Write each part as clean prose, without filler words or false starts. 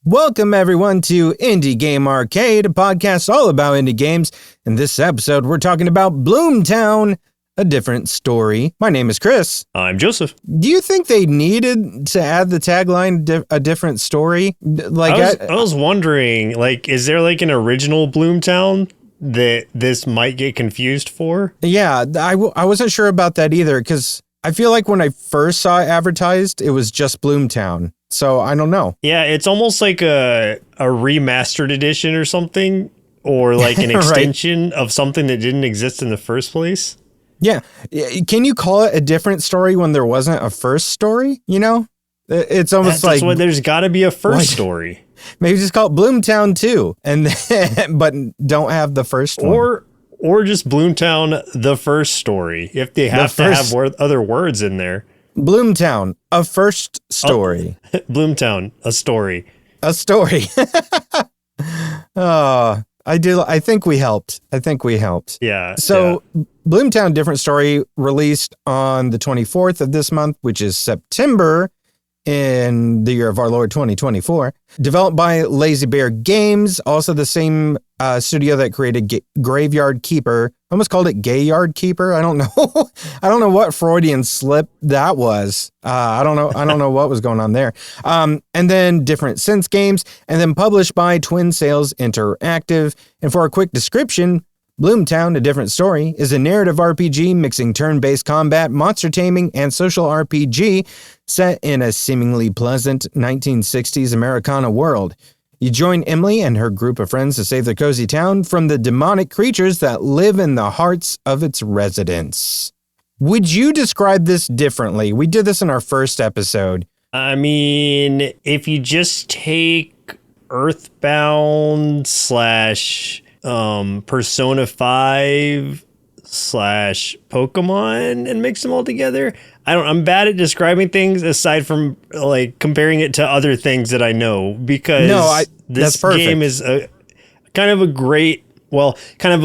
Welcome everyone to Indie Game Arcade, a podcast all about indie games. In this episode, we're talking about BloomTown, a different story. My name is Chris. I'm Joseph. Do you think they needed to add the tagline, a different story? I was wondering, is there an original BloomTown that this might get confused for? Yeah, I wasn't sure about that either, because I feel like when I first saw it advertised, it was just BloomTown. So I don't know. Yeah, it's almost like a remastered edition or something, or an extension of something that didn't exist in the first place. Yeah. Can you call it a different story when there wasn't a first story? You know, it's almost that's why there's got to be a first story. Maybe just call it BloomTown 2 and then, but don't have the first one. Or just BloomTown, the first story, if they have to have other words in there. BloomTown, a first story. BloomTown, a story. A story. I think we helped. Yeah. So BloomTown, different story, released on the 24th of this month, which is September in the year of our Lord 2024. Developed by Lazy Bear Games, also the same studio that created Graveyard Keeper. I almost called it Gayyard Keeper. I don't know. I don't know what Freudian slip that was. I don't know what was going on there. And then Different Sense Games, and then published by Twin Sails Interactive. And for a quick description, BloomTown, a different story, is a narrative RPG mixing turn-based combat, monster taming, and social RPG set in a seemingly pleasant 1960s Americana world. You join Emily and her group of friends to save their cozy town from the demonic creatures that live in the hearts of its residents. Would you describe this differently? We did this in our first episode. I mean, if you just take Earthbound / Persona 5 / Pokemon and mix them all together. I'm bad at describing things aside from comparing it to other things that I know, because this game is kind of a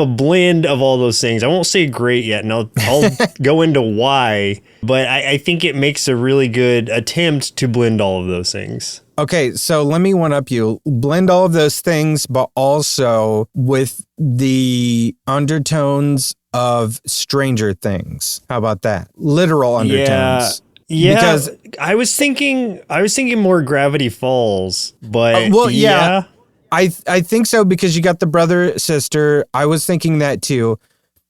blend of all those things. I won't say great yet, and I'll go into why, but I think it makes a really good attempt to blend all of those things. Okay, so let me one up you. Blend all of those things, but also with the undertones of Stranger Things. How about that? Literal undertones. Yeah. Because I was thinking more Gravity Falls, but I think so, because you got the brother sister. I was thinking that too,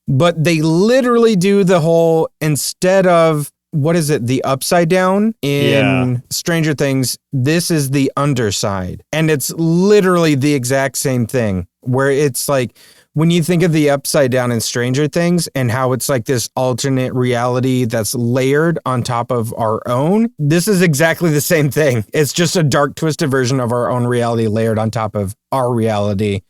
but they literally do the whole, instead of, what is it? The upside down in Stranger Things. This is the underside. And it's literally the exact same thing, where it's like, when you think of the upside down in Stranger Things and how it's like this alternate reality that's layered on top of our own, this is exactly the same thing. It's just a dark, twisted version of our own reality layered on top of our reality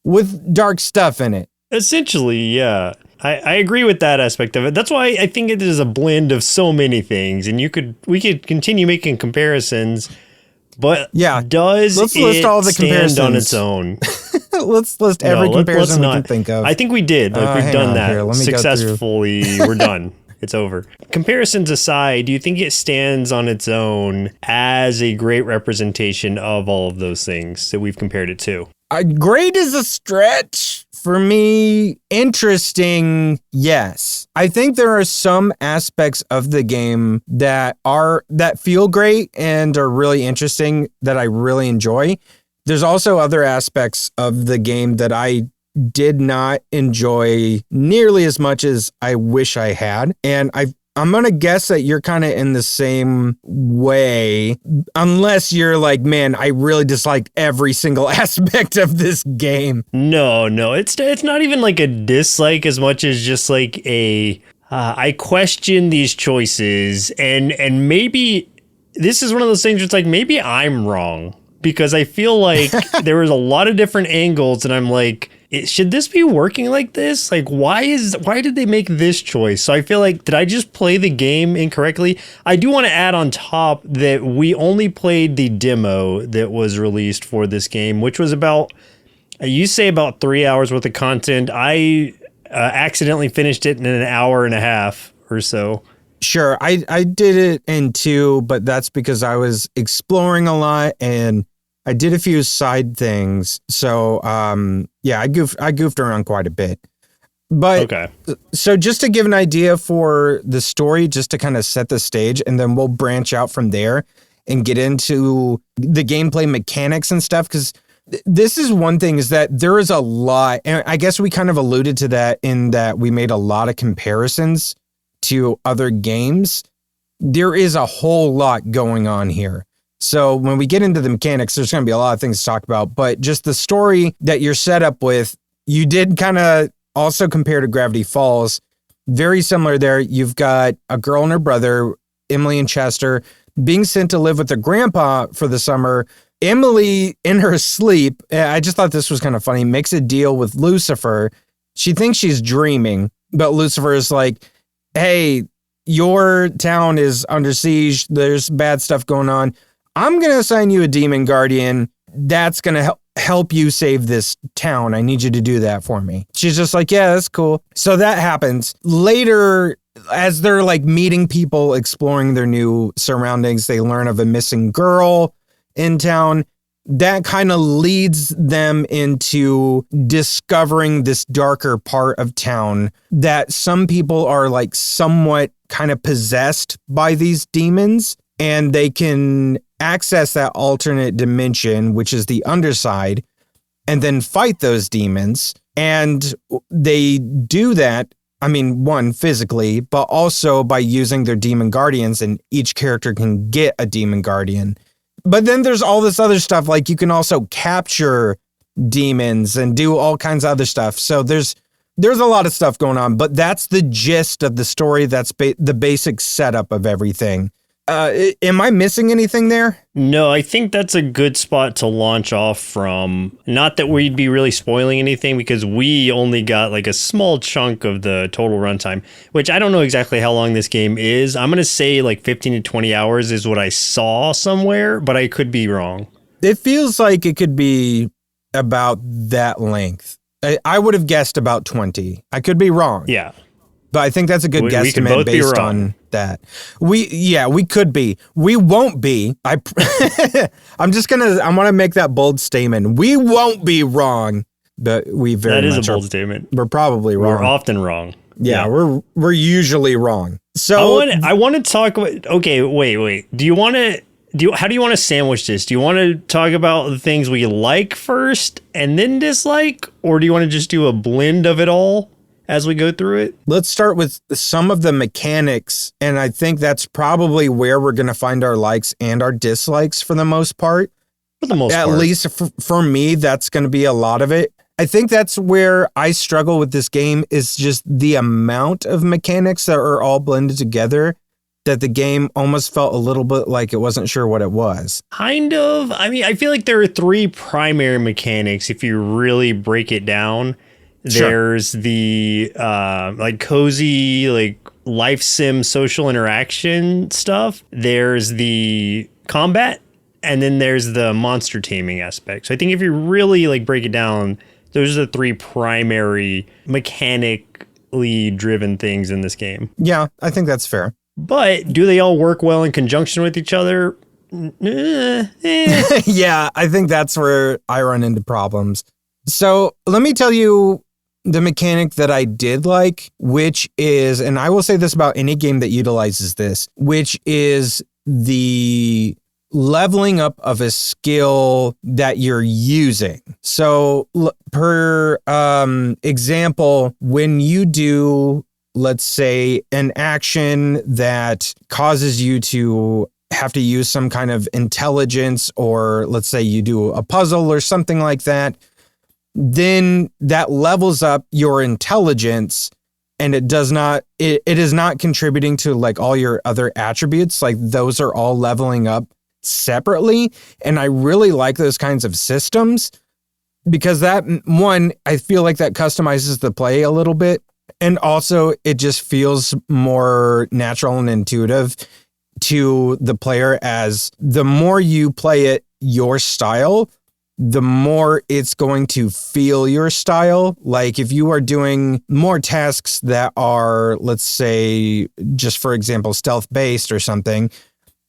with dark stuff in it. Essentially, yeah. I agree with that aspect of it. That's why I think it is a blend of so many things, and we could continue making comparisons, but let's list all the comparisons on its own? Let's list every comparison we can think of. I think we did. We've done that successfully. We're done. It's over. Comparisons aside, do you think it stands on its own as a great representation of all of those things that we've compared it to? Great is a stretch. For me, interesting, yes. I think there are some aspects of the game that feel great and are really interesting that I really enjoy. There's also other aspects of the game that I did not enjoy nearly as much as I wish I had. And I'm going to guess that you're kind of in the same way, unless you're like, man, I really disliked every single aspect of this game. No, it's not even like a dislike as much as just like I question these choices, and maybe this is one of those things where it's like, maybe I'm wrong, because I feel like there was a lot of different angles, and I'm like, should this be working like this? Like, why did they make this choice? So I feel like, did I just play the game incorrectly? I do want to add on top that we only played the demo that was released for this game, which was about 3 hours worth of content. I accidentally finished it in an hour and a half or so. Sure, I did it in 2, but that's because I was exploring a lot and I did a few side things. So, yeah, I goofed around quite a bit. But Okay. So just to give an idea for the story, just to kind of set the stage, and then we'll branch out from there and get into the gameplay mechanics and stuff. Because this is one thing, is that there is a lot, and I guess we kind of alluded to that in that we made a lot of comparisons to other games. There is a whole lot going on here. So when we get into the mechanics, there's going to be a lot of things to talk about, but just the story that you're set up with, you did kind of also compare to Gravity Falls. Very similar there. You've got a girl and her brother, Emily and Chester, being sent to live with their grandpa for the summer. Emily, in her sleep, I just thought this was kind of funny, makes a deal with Lucifer. She thinks she's dreaming, but Lucifer is like, hey, your town is under siege. There's bad stuff going on. I'm going to assign you a demon guardian. That's going to help you save this town. I need you to do that for me. She's just like, yeah, that's cool. So that happens. Later, as they're like meeting people, exploring their new surroundings, they learn of a missing girl in town. That kind of leads them into discovering this darker part of town that some people are like somewhat kind of possessed by these demons, and they can access that alternate dimension, which is the underside, and then fight those demons. And they do that, I mean, one, physically, but also by using their demon guardians, and each character can get a demon guardian. But then there's all this other stuff, like you can also capture demons and do all kinds of other stuff. So there's a lot of stuff going on, but that's the gist of the story. That's the basic setup of everything. Am I missing anything there? No, I think that's a good spot to launch off from. Not that we'd be really spoiling anything, because we only got like a small chunk of the total runtime, which I don't know exactly how long this game is. I'm going to say like 15 to 20 hours is what I saw somewhere, but I could be wrong. It feels like it could be about that length. I would have guessed about 20. I could be wrong. Yeah. But I think that's a good guesstimate based on that. We could be. We won't be. I want to make that bold statement. We won't be wrong, but we very much. That is a bold statement. We're probably wrong. We're often wrong. Yeah. We're usually wrong. So I want to talk about. Okay, wait. How do you want to sandwich this? Do you want to talk about the things we like first and then dislike, or do you want to just do a blend of it all as we go through it? Let's start with some of the mechanics, and I think that's probably where we're going to find our likes and our dislikes for the most part. For the most part. At least for me, that's going to be a lot of it. I think that's where I struggle with this game, is just the amount of mechanics that are all blended together, that the game almost felt a little bit like it wasn't sure what it was. Kind of. I mean, I feel like there are three primary mechanics if you really break it down. Sure. There's the like cozy, like life sim social interaction stuff. There's the combat, and then there's the monster taming aspect. So I think if you really like break it down, those are the three primary mechanically driven things in this game. Yeah, I think that's fair. But do they all work well in conjunction with each other? Yeah, I think that's where I run into problems. So let me tell you the mechanic that I did like, which is, and I will say this about any game that utilizes this, which is the leveling up of a skill that you're using. So per example, when you do, let's say, an action that causes you to have to use some kind of intelligence, or let's say you do a puzzle or something like that, then that levels up your intelligence, and it is not contributing to like all your other attributes. Like those are all leveling up separately. And I really like those kinds of systems, because that, one, I feel like that customizes the play a little bit. And also it just feels more natural and intuitive to the player, as the more you play it your style, the more it's going to feel your style. Like if you are doing more tasks that are, let's say, just for example, stealth based or something,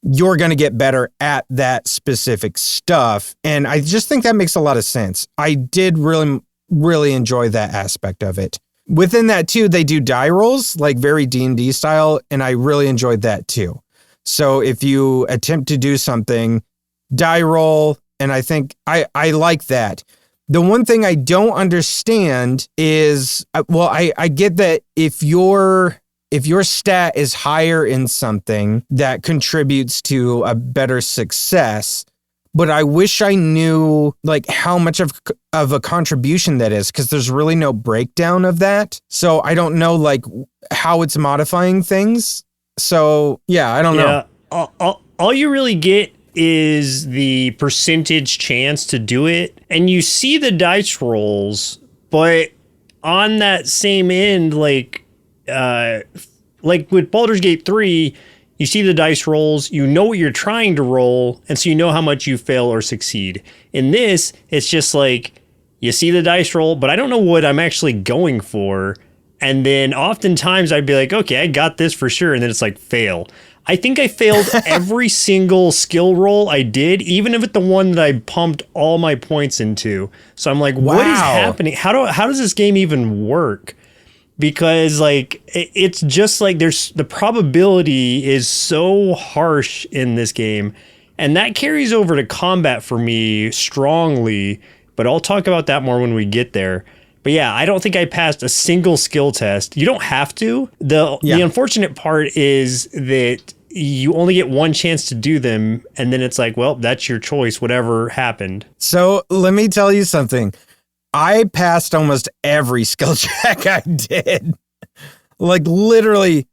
you're going to get better at that specific stuff. And I just think that makes a lot of sense. I did really, really enjoy that aspect of it. Within that too, they do die rolls, like very D&D style, and I really enjoyed that too. So if you attempt to do something, die roll, and I think I like that. The one thing I don't understand is, well, I get that if your stat is higher in something, that contributes to a better success. But I wish I knew like how much of a contribution that is, because there's really no breakdown of that. So I don't know like how it's modifying things. So yeah, I don't know. All you really get is the percentage chance to do it, and you see the dice rolls, but on that same end, like with Baldur's Gate 3, you see the dice rolls, you know what you're trying to roll, and so you know how much you fail or succeed. In this, it's just like, you see the dice roll, but I don't know what I'm actually going for. And then oftentimes I'd be like, okay, I got this for sure. And then it's like, fail. I think I failed every single skill roll I did, even if it's the one that I pumped all my points into. So I'm like, what is happening? How does this game even work? Because like, it's just like the probability is so harsh in this game. And that carries over to combat for me strongly, but I'll talk about that more when we get there. But yeah, I don't think I passed a single skill test. You don't have to. The unfortunate part is that you only get one chance to do them, and then it's like, well, that's your choice, whatever happened. So let me tell you something. I passed almost every skill check I did. Like literally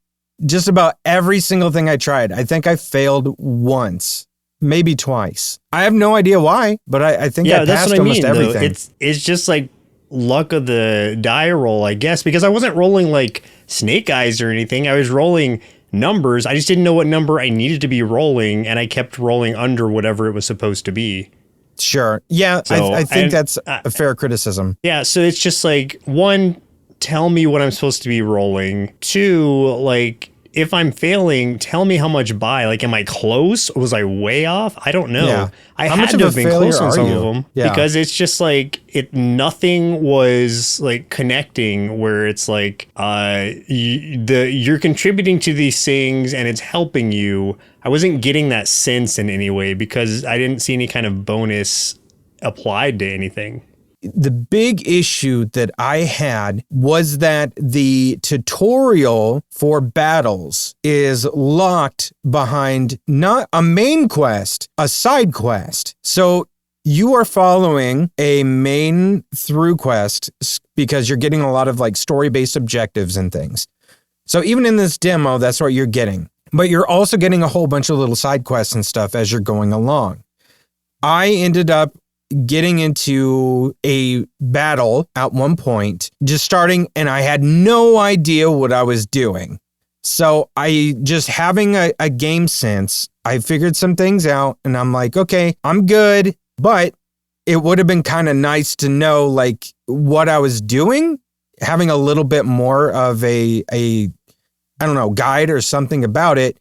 just about every single thing I tried. I think I failed once, maybe twice. I have no idea why, but I think I passed almost everything. It's just like luck of the die roll, I guess, because I wasn't rolling like snake eyes or anything. I was rolling numbers. I just didn't know what number I needed to be rolling, and I kept rolling under whatever it was supposed to be. Sure. Yeah, so, I think that's a fair criticism. Yeah, so it's just like, one, tell me what I'm supposed to be rolling. Two, like, if I'm failing, tell me how much by. Like, am I close? Was I way off? I don't know. Yeah. I had to have been close on some of them because it's just like nothing was like connecting where it's like you're contributing to these things and it's helping you. I wasn't getting that sense in any way because I didn't see any kind of bonus applied to anything. The big issue that I had was that the tutorial for battles is locked behind not a main quest, a side quest. So you are following a main through quest because you're getting a lot of like story-based objectives and things. So even in this demo, that's what you're getting. But you're also getting a whole bunch of little side quests and stuff as you're going along. I ended up getting into a battle at one point, just starting, and I had no idea what I was doing. So I just having a game sense, I figured some things out and I'm like, okay, I'm good, but it would have been kind of nice to know like what I was doing, having a little bit more of a I don't know, guide or something about it,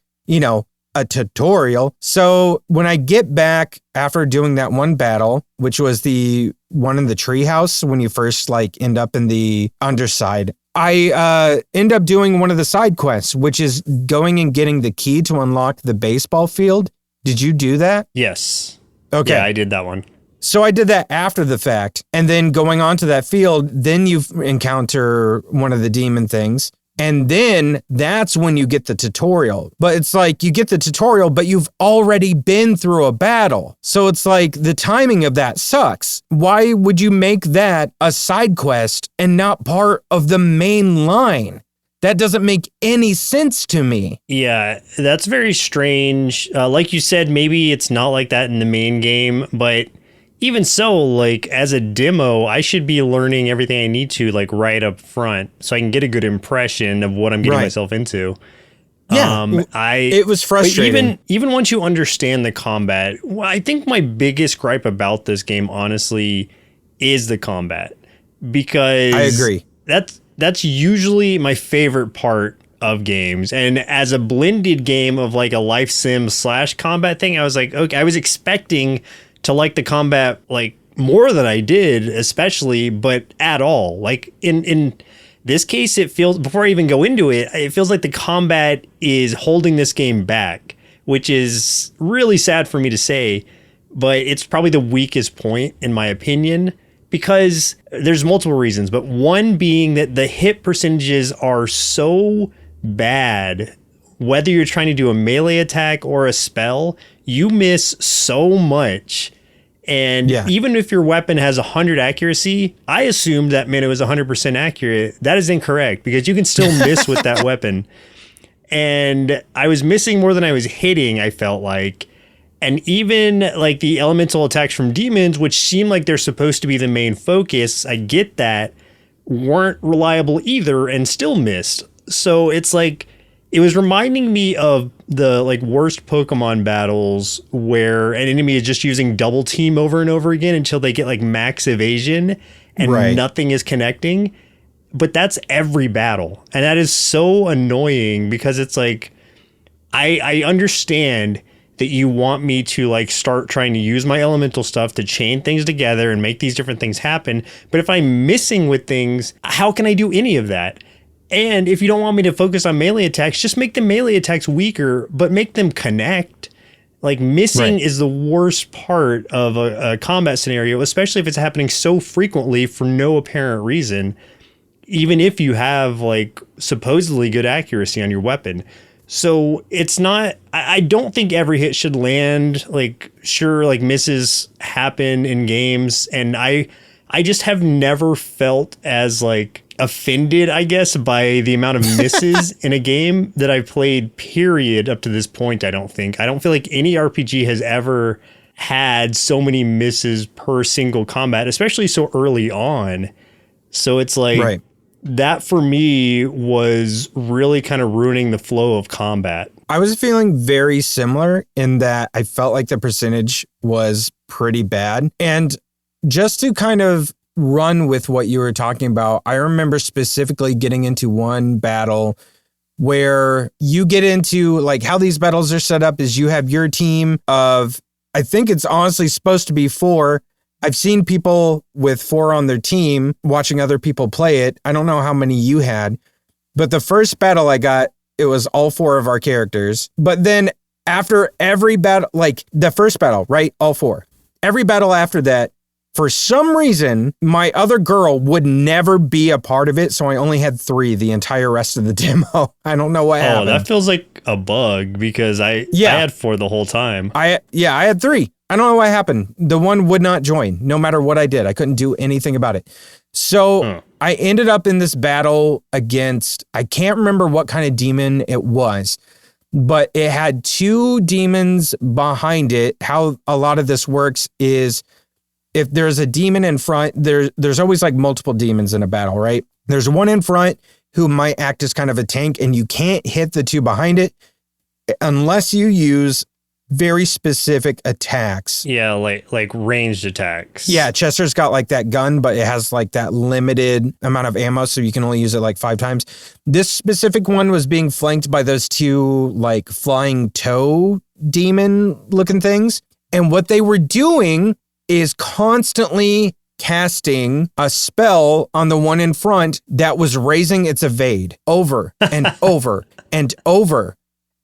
a tutorial. So when I get back after doing that one battle, which was the one in the treehouse when you first like end up in the underside, I end up doing one of the side quests, which is going and getting the key to unlock the baseball field. Did you do that? Yes. Okay. Yeah, I did that one. So I did that after the fact. And then going on to that field, then you encounter one of the demon things. And then that's when you get the tutorial. But it's like you get the tutorial, but you've already been through a battle. So it's like the timing of that sucks. Why would you make that a side quest and not part of the main line? That doesn't make any sense to me. Yeah, that's very strange. Like you said, maybe it's not like that in the main game, but even so, like as a demo, I should be learning everything I need to like right up front so I can get a good impression of what I'm getting myself into. Yeah, it was frustrating. Even once you understand the combat, I think my biggest gripe about this game, honestly, is the combat. Because I agree. That's usually my favorite part of games. And as a blended game of like a life sim / combat thing, I was like, okay, I was expecting to like the combat like more than I did, especially, but at all. Like in this case, it feels, before I even go into it, it feels like the combat is holding this game back, which is really sad for me to say, but it's probably the weakest point in my opinion, because there's multiple reasons, but one being that the hit percentages are so bad. Whether you're trying to do a melee attack or a spell, you miss so much. And even if your weapon has 100 accuracy, I assumed that meant it was 100% accurate. That is incorrect, because you can still miss with that weapon. And I was missing more than I was hitting, I felt like. And even like the elemental attacks from demons, which seem like they're supposed to be the main focus, I get that, weren't reliable either and still missed. So it's like, it was reminding me of the like worst Pokemon battles where an enemy is just using double team over and over again until they get like max evasion and nothing is connecting. But that's every battle. And that is so annoying, because it's like, I understand that you want me to like start trying to use my elemental stuff to chain things together and make these different things happen. But if I'm missing with things, how can I do any of that? And if you don't want me to focus on melee attacks, just make the melee attacks weaker, but make them connect. Like missing is the worst part of a combat scenario, especially if it's happening so frequently for no apparent reason, even if you have like supposedly good accuracy on your weapon. So it's not, I don't think every hit should land. Like, sure, like misses happen in games. And I just have never felt as like offended, I guess, by the amount of misses in a game that I've played, period, up to this point. I don't feel like any RPG has ever had so many misses per single combat, especially so early on. So it's like that for me was really kind of ruining the flow of combat. I was feeling very similar in that I felt like the percentage was pretty bad. And just to kind of run with what you were talking about, I remember specifically getting into one battle where you get into like how these battles are set up is you have your team of, I think it's honestly supposed to be 4. I've seen people with 4 on their team watching other people play it. I don't know how many you had, but the first battle I got, it was all 4 of our characters. But then after every battle, like the first battle, right? All 4. Every battle after that, for some reason, my other girl would never be a part of it, so I only had 3 the entire rest of the demo. I don't know what happened. Oh, that feels like a bug, because I had 4 the whole time. I had 3. I don't know what happened. The one would not join, no matter what I did. I couldn't do anything about it. So I ended up in this battle against, I can't remember what kind of demon it was, but it had 2 demons behind it. How a lot of this works is, if there's a demon in front, there's always like multiple demons in a battle, right? There's one in front who might act as kind of a tank, and you can't hit the 2 behind it unless you use very specific attacks. Yeah, like ranged attacks. Yeah, Chester's got like that gun, but it has like that limited amount of ammo, so you can only use it like 5 times. This specific one was being flanked by those 2 like flying toe demon looking things. And what they were doing is constantly casting a spell on the one in front that was raising its evade over and over and over.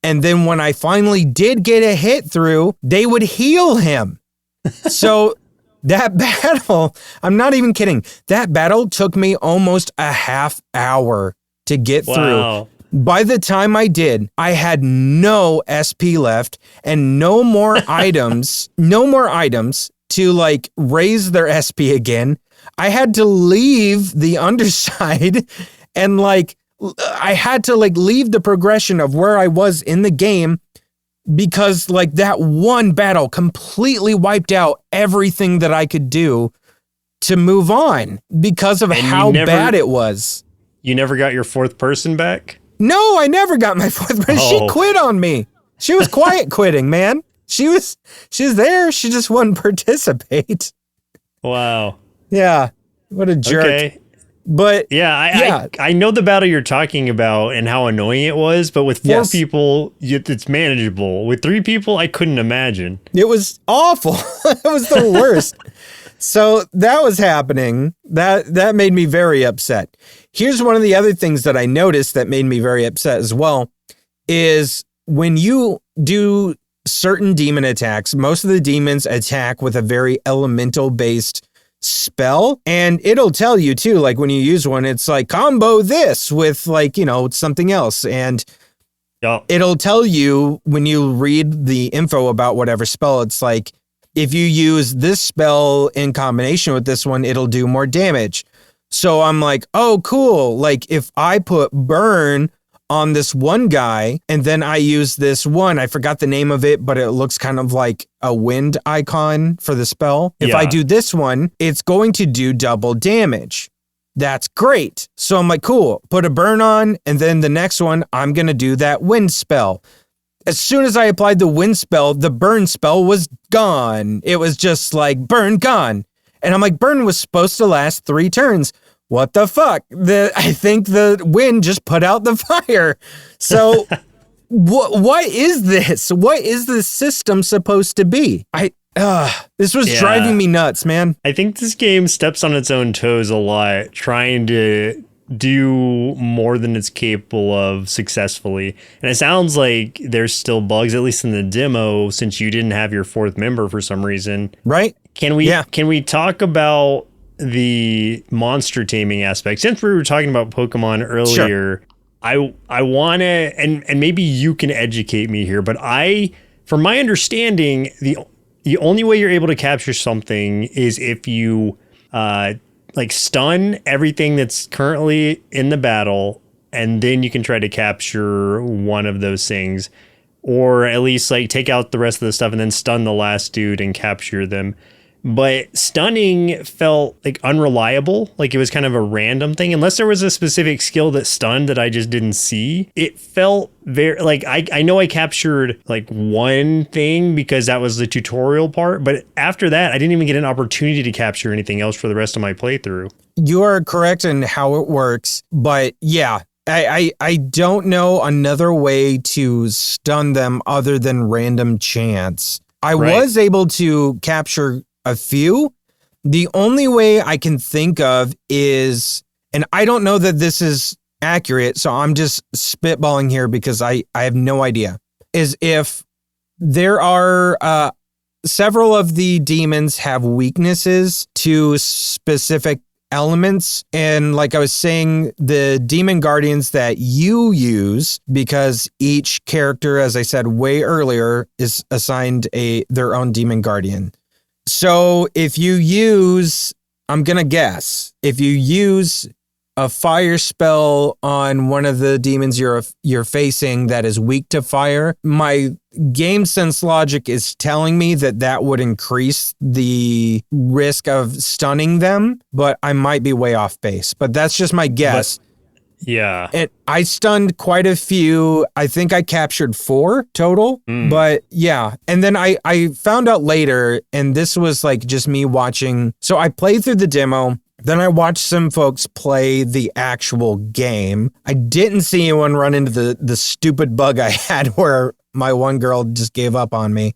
And then when I finally did get a hit through, they would heal him. So that battle, I'm not even kidding, that battle took me almost a half hour to get through. By the time I did, I had no SP left and no more items to like raise their SP again. I had to leave the underside and like I had to like leave the progression of where I was in the game, because like that one battle completely wiped out everything that I could do to move on because of how bad it was. You never got your 4th person back? No, I never got my 4th person. She quit on me. She was quiet quitting, man. She was there. She just wouldn't participate. Wow. Yeah. What a jerk. Okay. But I know the battle you're talking about and how annoying it was, but with 4 people, it's manageable. With 3 people, I couldn't imagine. It was awful. It was the worst. So that was happening. That made me very upset. Here's one of the other things that I noticed that made me very upset as well, is when you do certain demon attacks, most of the demons attack with a very elemental based spell, and it'll tell you too, like when you use one, it's like combo this with like, something else. And it'll tell you when you read the info about whatever spell, it's like, if you use this spell in combination with this one, it'll do more damage. So I'm like, oh, cool. Like if I put burn on this one guy and then I use this one, I forgot the name of it, but it looks kind of like a wind icon for the spell. If I do this one, it's going to do double damage. That's great. So I'm like, cool, put a burn on. And then the next one, I'm going to do that wind spell. As soon as I applied the wind spell, the burn spell was gone. It was just like burn gone. And I'm like, burn was supposed to last 3 turns. What the fuck? I think the wind just put out the fire. So what is this? What is this system supposed to be? This was driving me nuts, man. I think this game steps on its own toes a lot, trying to do more than it's capable of successfully. And it sounds like there's still bugs, at least in the demo, since you didn't have your 4th member for some reason. Right? Can we talk about the monster taming aspect? Since we were talking about Pokemon earlier, sure. I want to, and maybe you can educate me here, but from my understanding, the only way you're able to capture something is if you like stun everything that's currently in the battle, and then you can try to capture one of those things, or at least like take out the rest of the stuff and then stun the last dude and capture them. But stunning felt like unreliable, like it was kind of a random thing. Unless there was a specific skill that stunned that I just didn't see. It felt very like I know I captured like one thing because that was the tutorial part. But after that, I didn't even get an opportunity to capture anything else for the rest of my playthrough. You are correct in how it works. But yeah, I don't know another way to stun them other than random chance. I was able to capture a few. The only way I can think of is, and I don't know that this is accurate, so I'm just spitballing here because I have no idea, is if there are several of the demons have weaknesses to specific elements. And like I was saying, the demon guardians that you use, because each character, as I said way earlier, is assigned their own demon guardian. So if you use, I'm going to guess, if you use a fire spell on one of the demons you're facing that is weak to fire, my game sense logic is telling me that would increase the risk of stunning them, but I might be way off base. But that's just my guess. Yeah. And I stunned quite a few. I think I captured 4 total, but yeah. And then I found out later, and this was like just me watching. So I played through the demo. Then I watched some folks play the actual game. I didn't see anyone run into the stupid bug I had where my one girl just gave up on me.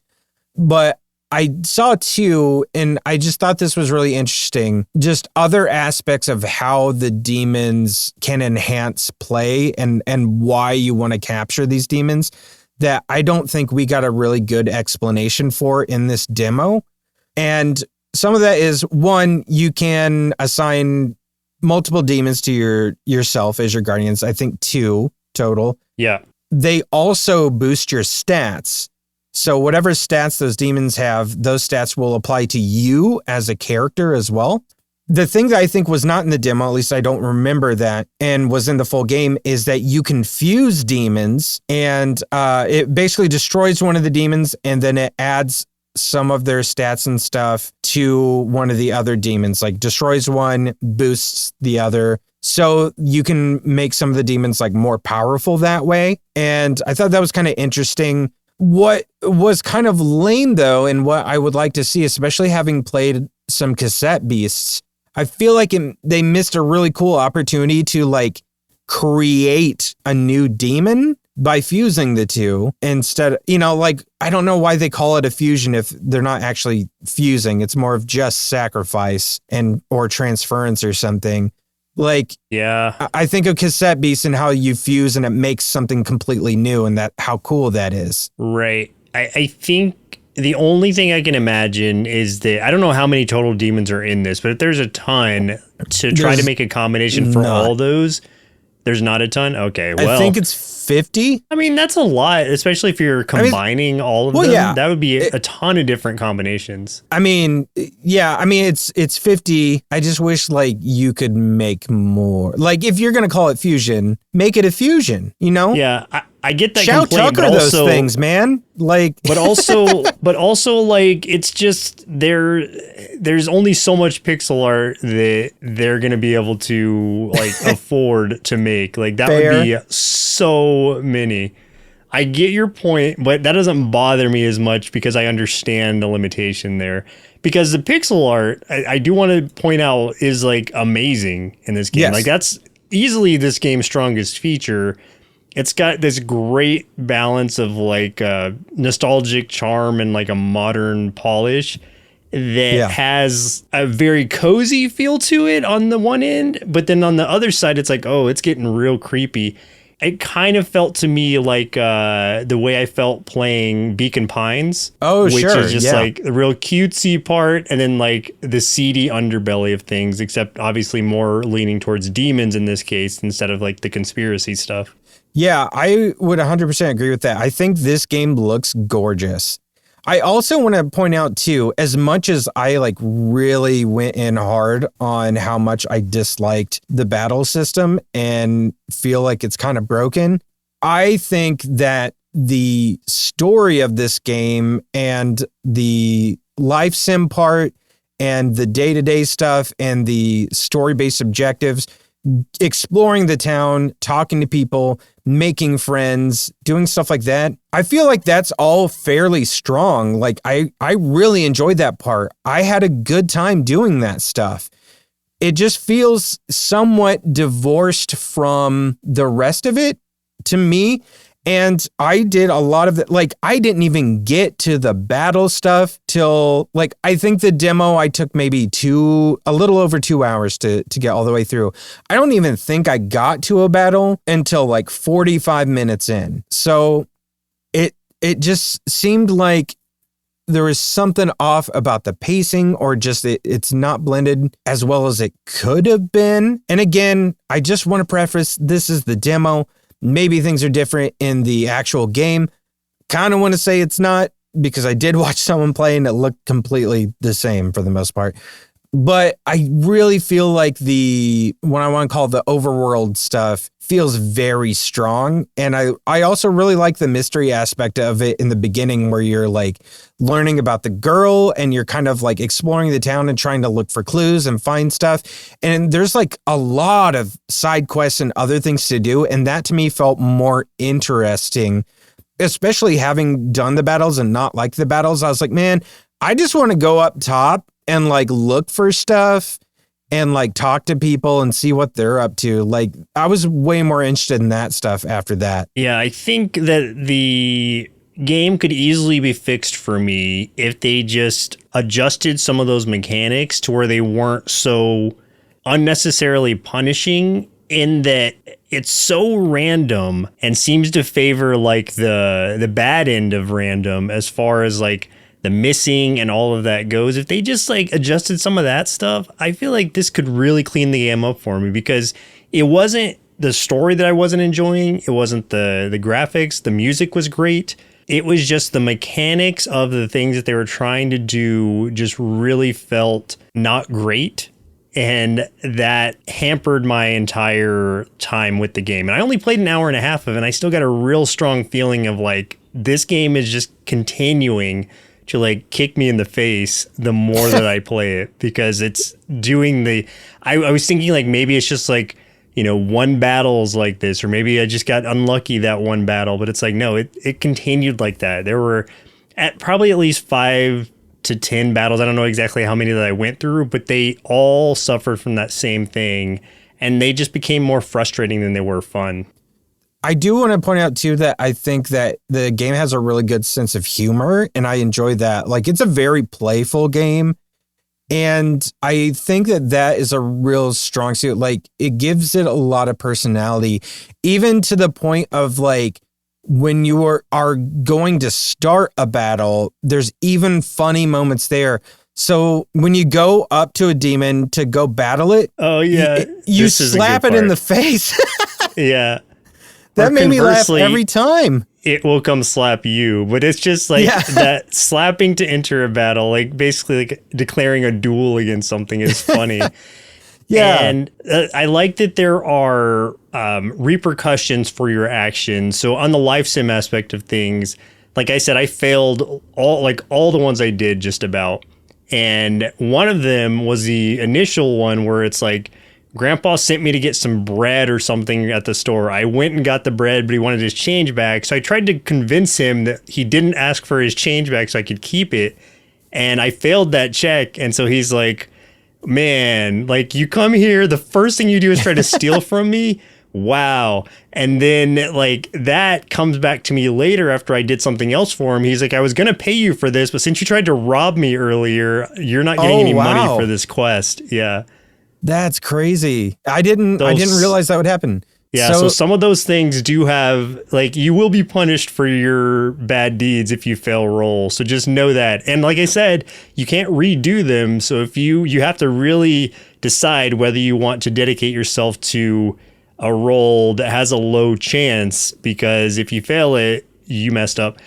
But I saw 2, and I just thought this was really interesting. Just other aspects of how the demons can enhance play and why you want to capture these demons that I don't think we got a really good explanation for in this demo. And some of that is, one, you can assign multiple demons to yourself as your guardians. I think 2 total. Yeah. They also boost your stats. So whatever stats those demons have, those stats will apply to you as a character as well. The thing that I think was not in the demo, at least I don't remember that, and was in the full game, is that you can fuse demons, and it basically destroys one of the demons, and then it adds some of their stats and stuff to one of the other demons, like destroys one, boosts the other. So you can make some of the demons like more powerful that way. And I thought that was kind of interesting. What was kind of lame though, and what I would like to see, especially having played some cassette beasts, I feel like they missed a really cool opportunity to like create a new demon by fusing the two instead. Like, I don't know why they call it a fusion if they're not actually fusing. It's more of just sacrifice or transference or something. Like, yeah, I think of cassette beasts and how you fuse and it makes something completely new, and that how cool that is. right. I think the only thing I can imagine is that I don't know how many total demons are in this, but if there's a ton to try to make a combination for all those, there's not a ton. Okay, well, I think it's 50. I mean, that's a lot, especially if you're combining all of them. Yeah, that would be a ton of different combinations. I mean, yeah, I mean, it's 50. I just wish like you could make more. Like, if you're going to call it fusion, make it a fusion, Yeah, I get that Shout complaint, Tucker but also, those things, man. Like, but also like, it's just there's only so much pixel art that they're going to be able to like afford to make. Like, that would be so many. I get your point, but that doesn't bother me as much because I understand the limitation there. Because the pixel art, I do want to point out, is like amazing in this game. Yes. Like, that's easily this game's strongest feature. It's got this great balance of like nostalgic charm and like a modern polish that has a very cozy feel to it on the one end. But then on the other side, it's like, oh, it's getting real creepy. It kind of felt to me like the way I felt playing Beacon Pines. Oh, which sure. is just like the real cutesy part, and then like the seedy underbelly of things, except obviously more leaning towards demons in this case instead of like the conspiracy stuff. Yeah, I would 100% agree with that. I think this game looks gorgeous. I also want to point out too, as much as I like really went in hard on how much I disliked the battle system and feel like it's kind of broken, I think that the story of this game and the life sim part and the day-to-day stuff and the story-based objectives, exploring the town, talking to people, making friends, doing stuff like that, I feel like that's all fairly strong. Like, I really enjoyed that part. I had a good time doing that stuff. It just feels somewhat divorced from the rest of it to me. And I did a lot of it. Like, I didn't even get to the battle stuff till like, I think the demo I took maybe a little over 2 hours to get all the way through. I don't even think I got to a battle until like 45 minutes in. So it just seemed like there was something off about the pacing, or just it's not blended as well as it could have been. And again, I just want to preface, this is the demo. Maybe things are different in the actual game. Kind of want to say it's not, because I did watch someone play and it looked completely the same for the most part. But I really feel like what I want to call the overworld stuff feels very strong. And I also really like the mystery aspect of it in the beginning, where you're like learning about the girl and you're kind of like exploring the town and trying to look for clues and find stuff. And there's like a lot of side quests and other things to do. And that to me felt more interesting, especially having done the battles and not like the battles. I was like, man, I just want to go up top and like look for stuff and like talk to people and see what they're up to. Like, I was way more interested in that stuff after that. Yeah, I think that the game could easily be fixed for me if they just adjusted some of those mechanics to where they weren't so unnecessarily punishing, in that it's so random and seems to favor like the bad end of random as far as like the missing and all of that goes. If they just like adjusted some of that stuff, I feel like this could really clean the game up for me, because it wasn't the story that I wasn't enjoying. It wasn't the graphics. The music was great. It was just the mechanics of the things that they were trying to do just really felt not great. And that hampered my entire time with the game. And I only played an hour and a half of it, and I still got a real strong feeling of like, this game is just continuing to like kick me in the face the more that I play it, because it's doing I was thinking like, maybe it's just like, one battle's like this, or maybe I just got unlucky that one battle, but it's like, no, it continued like that. There were probably at least 5 to 10 battles. I don't know exactly how many that I went through, but they all suffered from that same thing. And they just became more frustrating than they were fun. I do want to point out, too, that I think that the game has a really good sense of humor, and I enjoy that. Like, it's a very playful game, and I think that that is a real strong suit. Like, it gives it a lot of personality, even to the point of, like, when you are going to start a battle, there's even funny moments there. So when you go up to a demon to go battle it, you slap it in the face. Yeah. That made me laugh every time. It will come slap you, but it's just like that slapping to enter a battle, like basically like declaring a duel against something is funny. Yeah. And I like that there are repercussions for your actions. So on the life sim aspect of things, like I said, I failed all the ones I did just about. And one of them was the initial one where it's like, Grandpa sent me to get some bread or something at the store. I went and got the bread, but he wanted his change back. So I tried to convince him that he didn't ask for his change back so I could keep it. And I failed that check. And so he's like, man, like you come here, the first thing you do is try to steal from me. Wow. And then like that comes back to me later after I did something else for him. He's like, I was going to pay you for this, but since you tried to rob me earlier, you're not getting any money for this quest. Yeah. That's crazy. I didn't realize that would happen. Yeah, so some of those things do have, like, you will be punished for your bad deeds if you fail roll. So just know that. And like I said, you can't redo them. So if you have to really decide whether you want to dedicate yourself to a roll that has a low chance, because if you fail it, you messed up.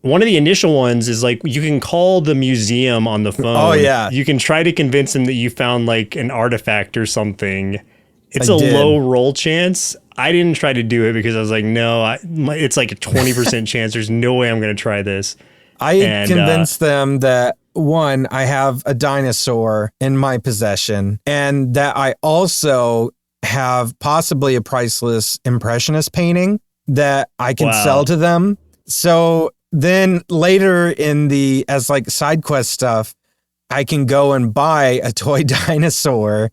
One of the initial ones is like you can call the museum on the phone. Oh, yeah. You can try to convince them that you found like an artifact or something. It's a low roll chance. I didn't try to do it because I was like, no, it's like a 20% chance. There's no way I'm going to try this. I convinced them that, one, I have a dinosaur in my possession and that I also have possibly a priceless impressionist painting that I can sell to them. So then later as like side quest stuff, I can go and buy a toy dinosaur.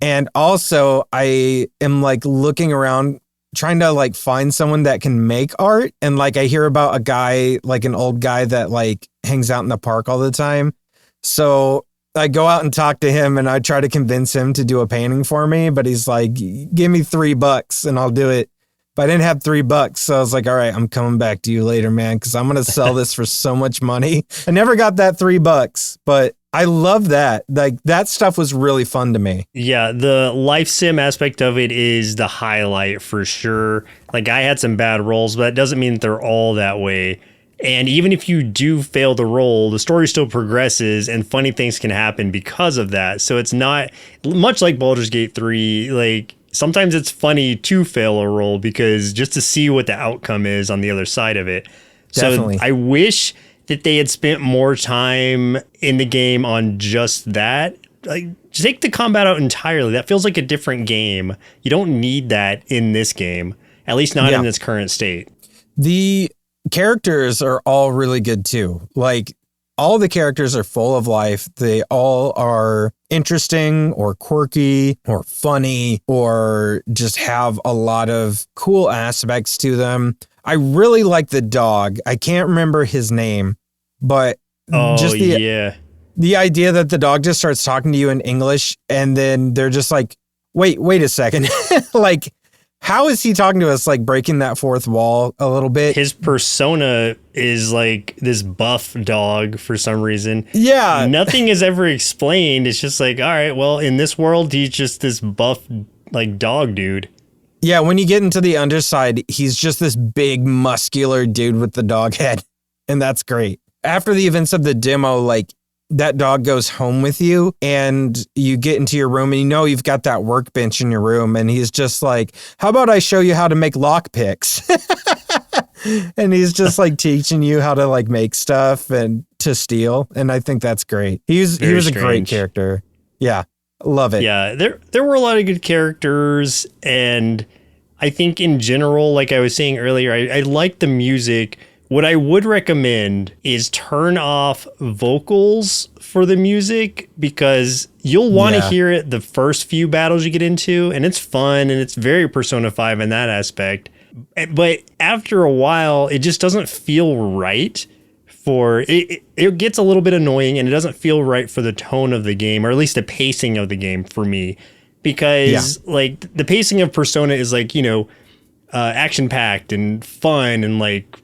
And also I am like looking around trying to like find someone that can make art. And like I hear about a guy, like an old guy that like hangs out in the park all the time. So I go out and talk to him and I try to convince him to do a painting for me, but he's like, give me $3 and I'll do it. But I didn't have $3, so I was like, all right, I'm coming back to you later, man, because I'm going to sell this for so much money. I never got that $3, but I love that. Like, that stuff was really fun to me. Yeah, the life sim aspect of it is the highlight for sure. Like, I had some bad rolls, but that doesn't mean that they're all that way. And even if you do fail the roll, the story still progresses and funny things can happen because of that. So it's not much like Baldur's Gate 3, like, sometimes it's funny to fail a roll because just to see what the outcome is on the other side of it. Definitely. So I wish that they had spent more time in the game on just that. Like, just take the combat out entirely. That feels like a different game. You don't need that in this game, at least not in its current state. The characters are all really good too. Like, all the characters are full of life. They all are interesting or quirky or funny or just have a lot of cool aspects to them. I really like the dog. I can't remember his name, but the idea that the dog just starts talking to you in English and then they're just like, wait a second. Like, how is he talking to us, like breaking that fourth wall a little bit? His persona is like this buff dog for some reason. Yeah. Nothing is ever explained. It's just like, all right, well, in this world, he's just this buff, like dog dude. Yeah. When you get into the underside, he's just this big muscular dude with the dog head. And that's great. After the events of the demo, like, that dog goes home with you and you get into your room and you know you've got that workbench in your room and he's just like, how about I show you how to make lockpicks? And he's just like teaching you how to like make stuff and to steal. And I think that's great. He was a great character. Yeah. Love it. Yeah. There were a lot of good characters. And I think in general, like I was saying earlier, I like the music What I would recommend is turn off vocals for the music, because you'll want to hear it the first few battles you get into, and it's fun and it's very Persona 5 in that aspect. But after a while, it just doesn't feel right for it. It gets a little bit annoying, and it doesn't feel right for the tone of the game, or at least the pacing of the game for me, because like the pacing of Persona is like, action packed and fun and like,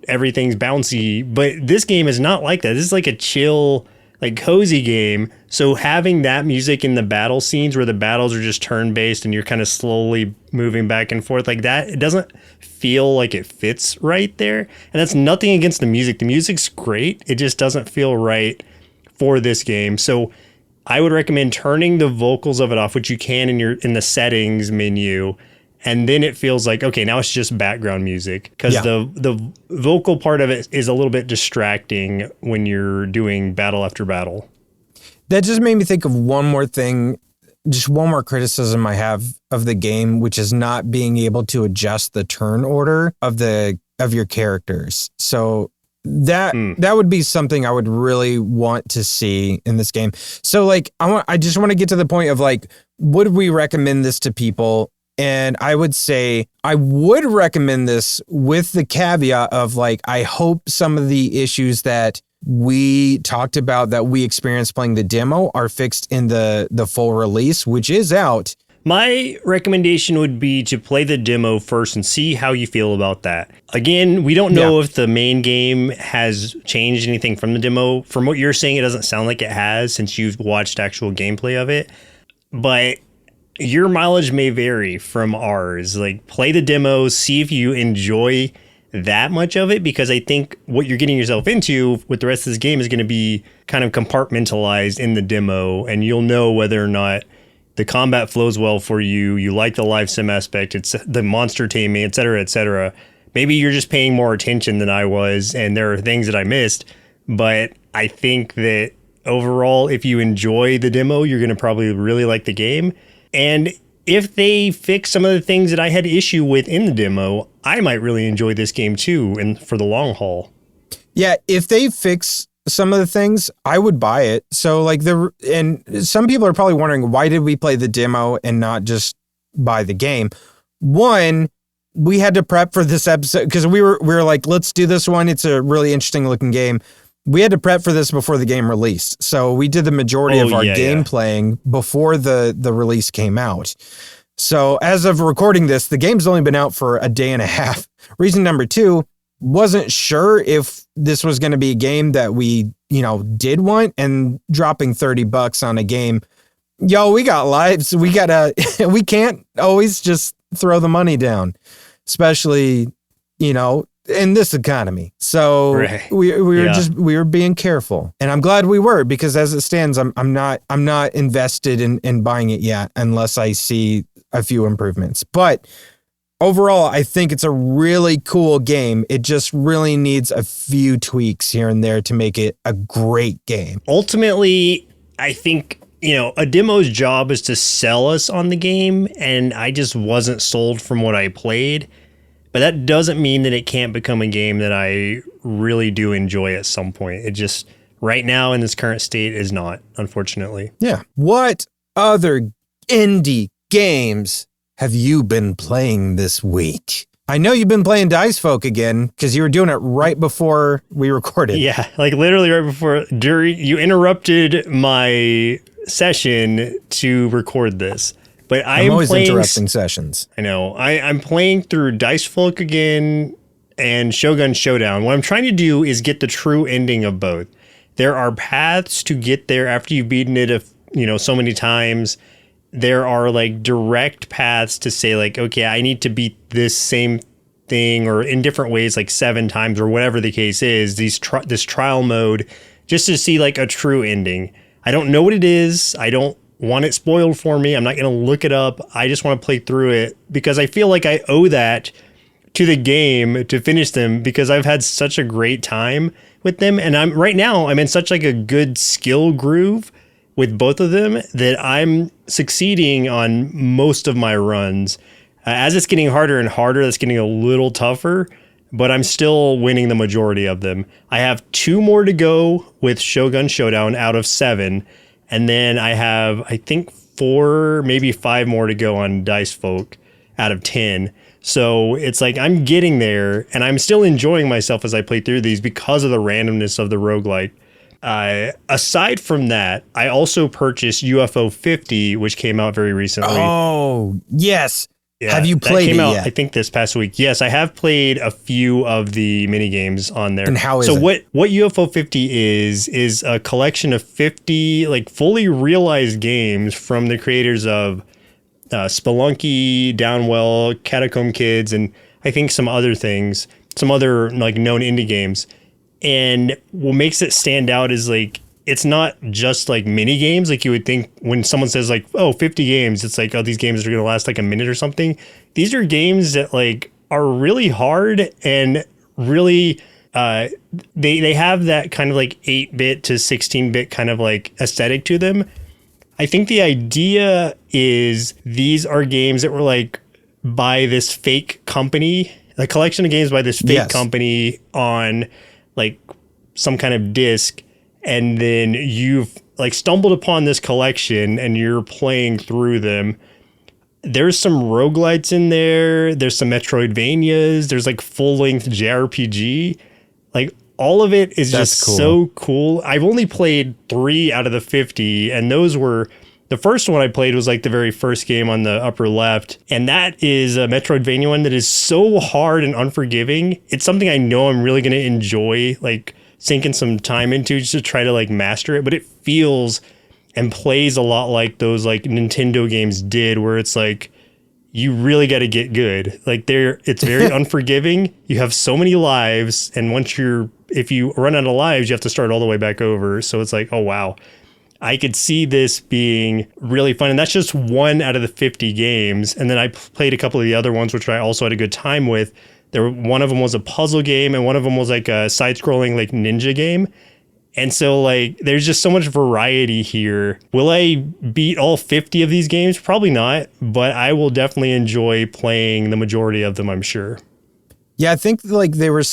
everything's bouncy, but this game is not like that. This is like a chill, like cozy game. So having that music in the battle scenes where the battles are just turn-based and you're kind of slowly moving back and forth like that, it doesn't feel like it fits right there. And that's nothing against the music. The music's great. It just doesn't feel right for this game. So I would recommend turning the vocals of it off, which you can in the settings menu. And then it feels like, okay, now it's just background music, because the vocal part of it is a little bit distracting when you're doing battle after battle. That just made me think of one more thing, just one more criticism I have of the game, which is not being able to adjust the turn order of your characters. So that would be something I would really want to see in this game. So like I just want to get to the point of like, would we recommend this to people? And I would say I would recommend this with the caveat of like, I hope some of the issues that we talked about that we experienced playing the demo are fixed in the full release, which is out. My recommendation would be to play the demo first and see how you feel about that. Again, we don't know if the main game has changed anything from the demo. From what you're saying, it doesn't sound like it has, since you've watched actual gameplay of it. But your mileage may vary from ours. Like, play the demo, see if you enjoy that much of it, because I think what you're getting yourself into with the rest of this game is going to be kind of compartmentalized in the demo, and you'll know whether or not the combat flows well for you, you like the live sim aspect, it's the monster taming, et cetera, et cetera. Maybe you're just paying more attention than I was, and there are things that I missed, but I think that overall, if you enjoy the demo, you're going to probably really like the game. And if they fix some of the things that I had issue with in the demo, I might really enjoy this game too, and for the long haul. Yeah, if they fix some of the things, I would buy it. So like and some people are probably wondering, why did we play the demo and not just buy the game? One, we had to prep for this episode because we were like, let's do this one. It's a really interesting looking game. We had to prep for this before the game released. So we did the majority of our game playing before the release came out. So as of recording this, the game's only been out for a day and a half. Reason number two, wasn't sure if this was going to be a game that we, did want, and dropping $30 on a game. Yo, we got lives. We can't always just throw the money down, especially, in this economy. So we were being careful, and I'm glad we were, because as it stands, I'm not invested in buying it yet unless I see a few improvements. But overall, I think it's a really cool game. It just really needs a few tweaks here and there to make it a great game. Ultimately, I think, a demo's job is to sell us on the game, and I just wasn't sold from what I played. But that doesn't mean that it can't become a game that I really do enjoy at some point. It just, right now in this current state, is not, unfortunately. Yeah. What other indie games have you been playing this week? I know you've been playing Dicefolk again, because you were doing it right before we recorded. Yeah, like literally right before. You interrupted my session to record this. But I'm always interrupting sessions. I know. I'm playing through Dicefolk again and Shogun Showdown. What I'm trying to do is get the true ending of both. There are paths to get there after you've beaten it, so many times. There are like direct paths to say like, okay, I need to beat this same thing, or in different ways, like 7 times or whatever the case is. This trial mode, just to see like a true ending. I don't know what it is. I don't want it spoiled for me. I'm not going to look it up. I just want to play through it because I feel like I owe that to the game to finish them, because I've had such a great time with them. And I'm in such like a good skill groove with both of them that I'm succeeding on most of my runs. As it's getting harder and harder, that's getting a little tougher. but I'm still winning the majority of them. I have 2 more to go with Shogun Showdown out of 7. And then I have, I think, 4, maybe 5 more to go on Dicefolk out of 10. So it's like I'm getting there, and I'm still enjoying myself as I play through these because of the randomness of the roguelike. Aside from that, I also purchased UFO 50, which came out very recently. Oh, yes. Yeah, have you played that came it out, yet? I think this past week. Yes, I have played a few of the mini games on there. And how is so it? what UFO 50 is a collection of 50 like fully realized games from the creators of Spelunky, Downwell, Catacomb Kids, and I think some other things, some other like known indie games. And what makes it stand out is like it's not just like mini games like you would think when someone says like, oh, 50 games, it's like, oh, these games are going to last like a minute or something. These are games that like are really hard and really they have that kind of like 8-bit to 16-bit kind of like aesthetic to them. I think the idea is these are games that were like by this fake company, a collection of games by this fake company on like some kind of disc. And then you've like stumbled upon this collection and you're playing through them. There's some roguelites in there. There's some Metroidvanias. There's like full-length JRPG. Like all of it is just so cool. I've only played 3 out of the 50, and those were the first one I played was like the very first game on the upper left, and that is a Metroidvania one that is so hard and unforgiving. It's something I know I'm really going to enjoy, like sinking some time into just to try to like master it, but it feels and plays a lot like those like Nintendo games did, where it's like you really got to get good. Like it's very unforgiving. You have so many lives, and if you run out of lives, you have to start all the way back over. So it's like, oh wow, I could see this being really fun. And that's just 1 out of the 50 games. And then I played a couple of the other ones, which I also had a good time with. One of them was a puzzle game, and one of them was like a side-scrolling like ninja game. And so like there's just so much variety here. Will I beat all 50 of these games? Probably not, but I will definitely enjoy playing the majority of them, I'm sure. Yeah, I think like they were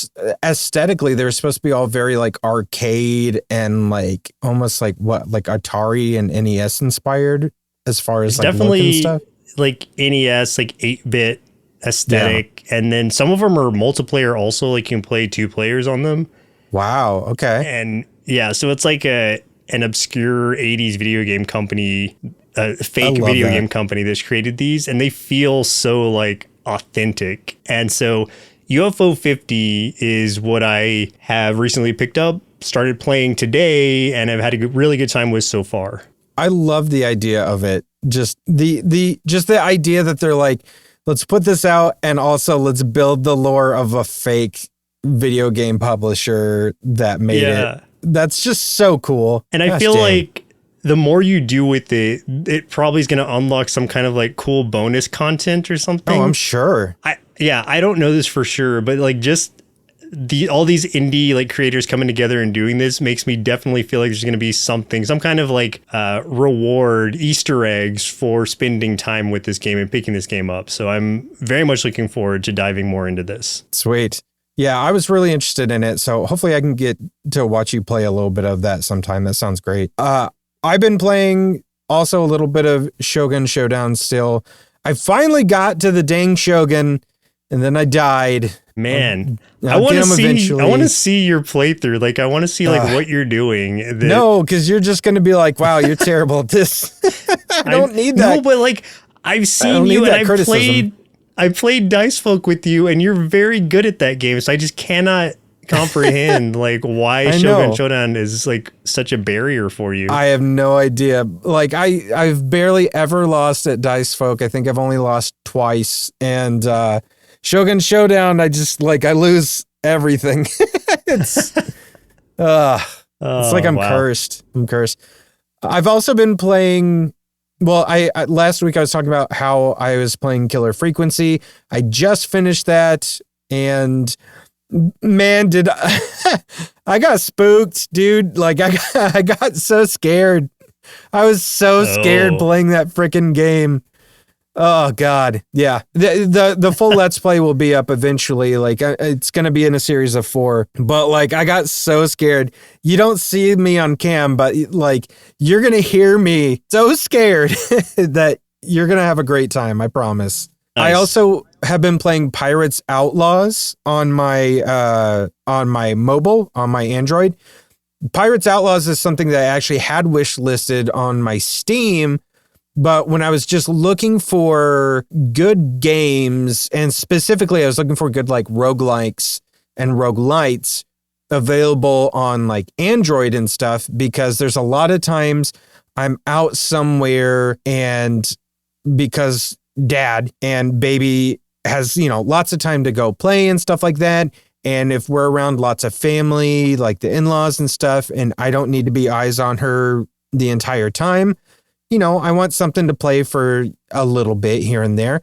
aesthetically, they were supposed to be all very like arcade and like almost like like Atari and NES inspired as far as it's like definitely look and stuff. Like NES, like 8-bit aesthetic. Yeah. And then some of them are multiplayer also, like you can play 2 players on them. Wow. Okay. And yeah, so it's like an obscure 80s video game company, a fake video game company that's created these, and they feel so like authentic. And so UFO 50 is what I have recently picked up, started playing today, and I've had a really good time with so far. I love the idea of it. Just the idea that they're like, let's put this out, and also let's build the lore of a fake video game publisher that made it. That's just so cool. And I feel like the more you do with it, it probably is going to unlock some kind of like cool bonus content or something. Oh, I'm sure. I don't know this for sure, but like just all these indie like creators coming together and doing this makes me definitely feel like there's going to be some kind of like reward, Easter eggs for spending time with this game and picking this game up. So I'm very much looking forward to diving more into this. Sweet. Yeah, I was really interested in it, so hopefully I can get to watch you play a little bit of that sometime. That sounds great. I've been playing also a little bit of Shogun Showdown still. I finally got to the dang Shogun, and then I died. Man, I want to see your playthrough. Like, I want to see like what you're doing. No, because you're just going to be like, wow, you're terrible at this. I don't need that. No, but like I've seen you and I played Dicefolk with you, and you're very good at that game. So I just cannot comprehend like why Shogun Showdown is like such a barrier for you. I have no idea. Like I've barely ever lost at Dicefolk. I think I've only lost twice. And Shogun Showdown, I lose everything. It's like I'm cursed. I'm cursed. I've also been playing. Well, I last week I was talking about how I was playing Killer Frequency. I just finished that, and man, did I got spooked, dude. Like I got so scared. I was so scared playing that freaking game. Oh God, yeah. The full Let's Play will be up eventually. Like it's gonna be in a series of 4. But like I got so scared. You don't see me on cam, but like you're gonna hear me so scared that you're gonna have a great time. I promise. Nice. I also have been playing Pirates Outlaws on my mobile, on my Android. Pirates Outlaws is something that I actually had wish listed on my Steam. But when I was just looking for good games, and specifically I was looking for good like roguelikes and roguelites available on like Android and stuff, because there's a lot of times I'm out somewhere and because dad and baby has, lots of time to go play and stuff like that. And if we're around lots of family, like the in-laws and stuff, and I don't need to be eyes on her the entire time, I want something to play for a little bit here and there.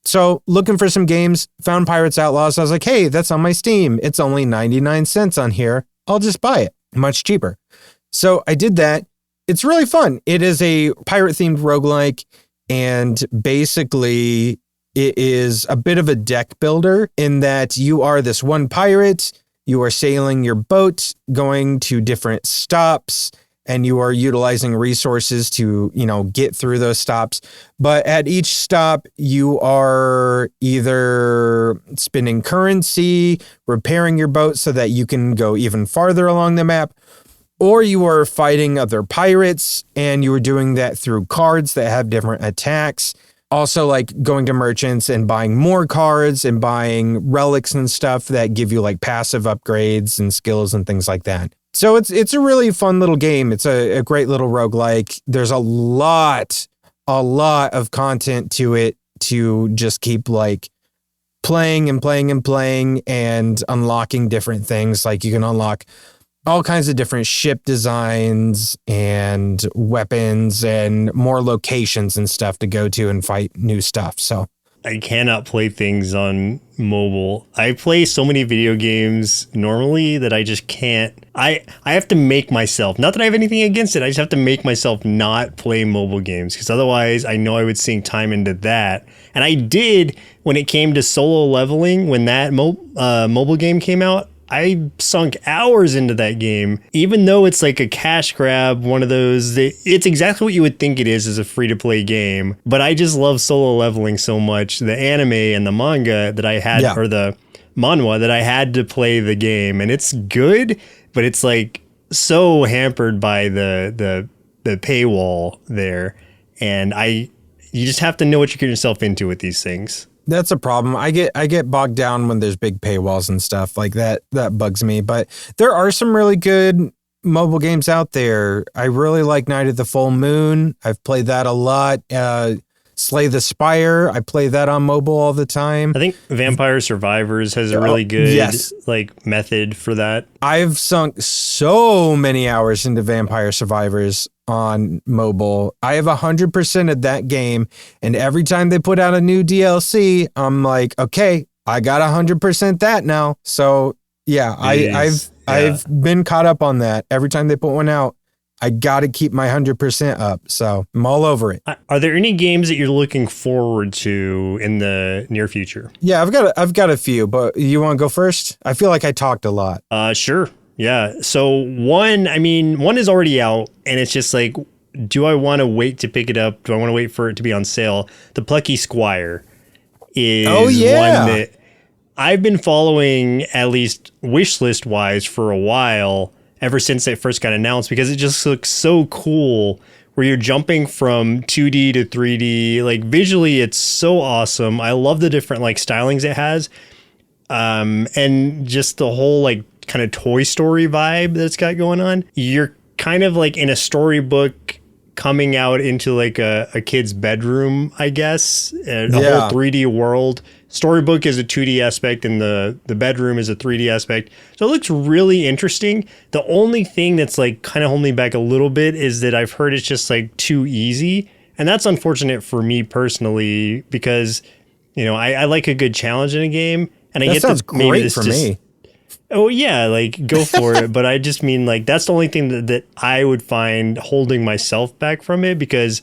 So looking for some games, found Pirates Outlaws. I was like, hey, that's on my Steam. It's only 99 cents on here. I'll just buy it. Much cheaper. So I did that. It's really fun. It is a pirate-themed roguelike, and basically it is a bit of a deck builder in that you are this one pirate. You are sailing your boat, going to different stops, and you are utilizing resources to, get through those stops. But at each stop, you are either spending currency, repairing your boat so that you can go even farther along the map, or you are fighting other pirates, and you are doing that through cards that have different attacks. Also, like going to merchants and buying more cards and buying relics and stuff that give you like passive upgrades and skills and things like that. So it's a really fun little game. It's a great little roguelike. There's a lot of content to it to just keep like playing and playing and playing and unlocking different things. Like you can unlock all kinds of different ship designs and weapons and more locations and stuff to go to and fight new stuff. So I cannot play things on mobile. I play so many video games normally that I just can't. I have to make myself, not that I have anything against it, I just have to make myself not play mobile games, because otherwise I know I would sink time into that. And I did when it came to solo leveling, when that mobile game came out. I sunk hours into that game, even though it's like a cash grab, one of those. It's exactly what you would think it is as a free-to-play game. But I just love solo leveling so much. The anime and the manga that I had, or the manhwa that I had to play the game. And it's good, but it's like so hampered by the paywall there. And you just have to know what you get yourself into with these things. That's a problem. I get bogged down when there's big paywalls and stuff like that. That bugs me. But there are some really good mobile games out there. I really like Night of the Full Moon. I've played that a lot. Slay the Spire. I play that on mobile all the time. I think Vampire Survivors has a really good method for that. I've sunk so many hours into Vampire Survivors on mobile. I have 100% of that game, and every time they put out a new DLC, I'm like, okay, I got 100% that now. So yeah, I've been caught up on that. Every time they put one out, I got to keep my 100% up. So I'm all over it. Are there any games that you're looking forward to in the near future? Yeah, I've got a few, but you want to go first? I feel like I talked a lot. Sure. Yeah. So one is already out, and it's just like, do I want to wait to pick it up? Do I want to wait for it to be on sale? The Plucky Squire is one that I've been following, at least wish list wise, for a while, ever since it first got announced, because it just looks so cool where you're jumping from 2D to 3D. Like visually, it's so awesome. I love the different like stylings it has. And just the whole like kind of Toy Story vibe that's got going on. You're kind of like in a storybook coming out into like a kid's bedroom, I guess. A whole 3D world. Storybook is a 2D aspect and the bedroom is a 3D aspect. So it looks really interesting. The only thing that's like kind of holding me back a little bit is that I've heard it's just like too easy. And that's unfortunate for me personally, because, I like a good challenge in a game. And I that get sounds that maybe great for me. Oh yeah, like go for it. But I just mean like that's the only thing that I would find holding myself back from it, because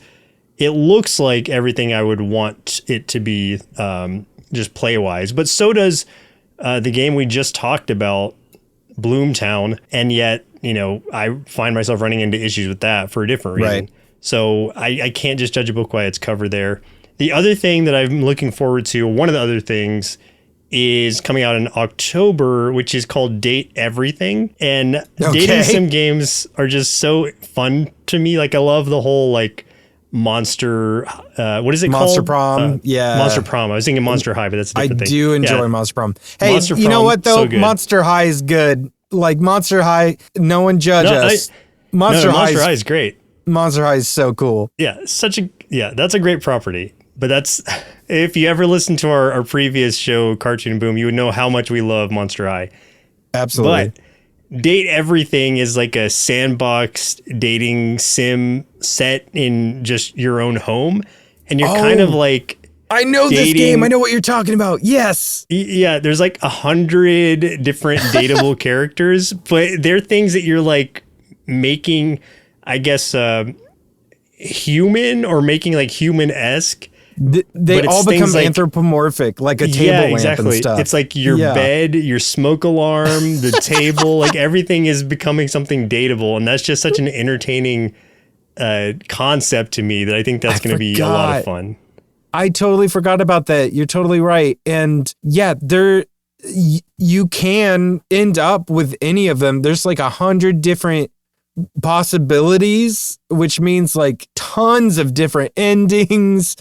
it looks like everything I would want it to be, just play wise. But so does the game we just talked about, BloomTown, and yet, you know, I find myself running into issues with that for a different reason. Right. So I can't just judge a book by its cover there. The other thing that I'm looking forward to, one of the other things, is coming out in October, which is called Date Everything. And dating sim games are just so fun to me. Like, I love the whole, like, monster, what is it called? Monster Prom. Yeah. Monster Prom. I was thinking Monster High, but that's a different thing. I do enjoy Monster Prom. Hey, Monster you know Prom, what, though? so good. Monster High is good. Like, Monster High, no one judge us. Monster High is great. Monster High is so cool. Yeah, that's a great property. But that's, if you ever listen to our previous show, Cartoon Boom, you would know how much we love Monster High. Absolutely. But Date Everything is like a sandbox dating sim set in just your own home. And you're kind of like, I know this game. I know what you're talking about. Yes. Yeah, there's like 100 different dateable characters, but they're things that you're like making, I guess, human or making like human-esque. They all become like, anthropomorphic, like a table lamp and stuff. It's like your bed, your smoke alarm, the table, like everything is becoming something dateable. And that's just such an entertaining concept to me that I think that's going to be a lot of fun. I totally forgot about that. You're totally right. And yeah, you can end up with any of them. There's like 100 different possibilities, which means like tons of different endings.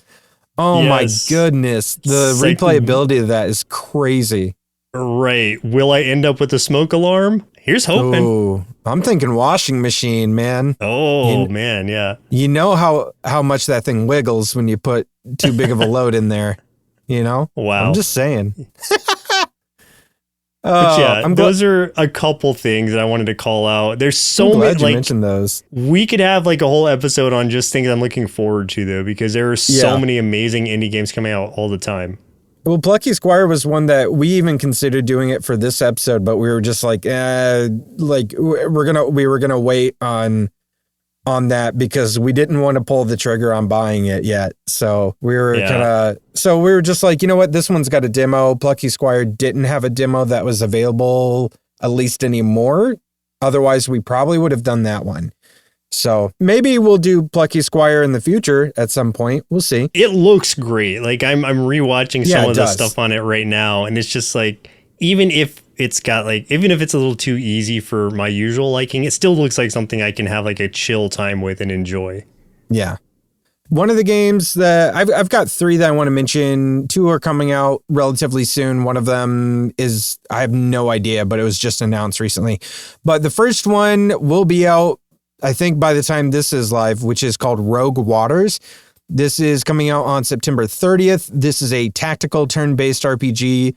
Oh my goodness. The replayability of that is crazy. Right. Will I end up with a smoke alarm? Here's hoping. Oh, I'm thinking washing machine, man. Oh, man. Yeah. You know how much that thing wiggles when you put too big of a load in there, you know? Wow. I'm just saying. But yeah, those are a couple things that I wanted to call out. There's so many. You mentioned those. We could have like a whole episode on just things I'm looking forward to, though, because there are so many amazing indie games coming out all the time. Well, Plucky Squire was one that we even considered doing it for this episode, but we were just like, we were gonna wait on that because we didn't want to pull the trigger on buying it yet. So we were we were just like, you know what, this one's got a demo. Plucky Squire didn't have a demo that was available at least anymore. Otherwise, we probably would have done that one. So maybe we'll do Plucky Squire in the future at some point. We'll see. It looks great. Like I'm rewatching some of the stuff on it right now, and it's just like, even if it's a little too easy for my usual liking, it still looks like something I can have like a chill time with and enjoy. Yeah. One of the games that I've got 3 that I want to mention. 2 are coming out relatively soon. One of them is, I have no idea, but it was just announced recently. But the first one will be out, I think, by the time this is live, which is called Rogue Waters. This is coming out on September 30th. This is a tactical turn-based RPG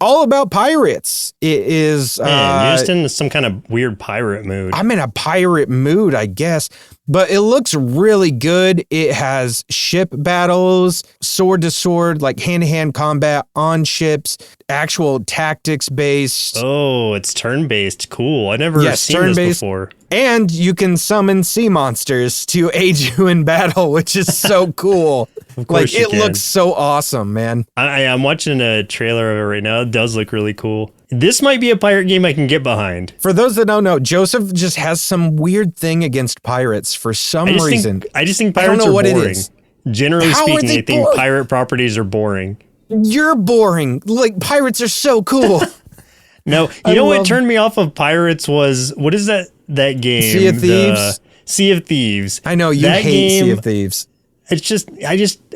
all about pirates. It is... you're just in some kind of weird pirate mood. I'm in a pirate mood, I guess. But it looks really good. It has ship battles, sword to sword, like hand-to-hand combat on ships, actual tactics-based. Oh, it's turn-based. Cool. I've never seen this before. And you can summon sea monsters to aid you in battle, which is so cool. Of course it looks so awesome, man. I'm watching a trailer of it right now. It does look really cool. This might be a pirate game I can get behind. For those that don't know, Joseph just has some weird thing against pirates for some reason. I just think pirates are boring. Generally speaking, I think pirate properties are boring. You're boring. Like, pirates are so cool. No, you know what turned me off of pirates was, what is that game? Sea of Thieves? Sea of Thieves. I know, you hate Sea of Thieves. It's just, I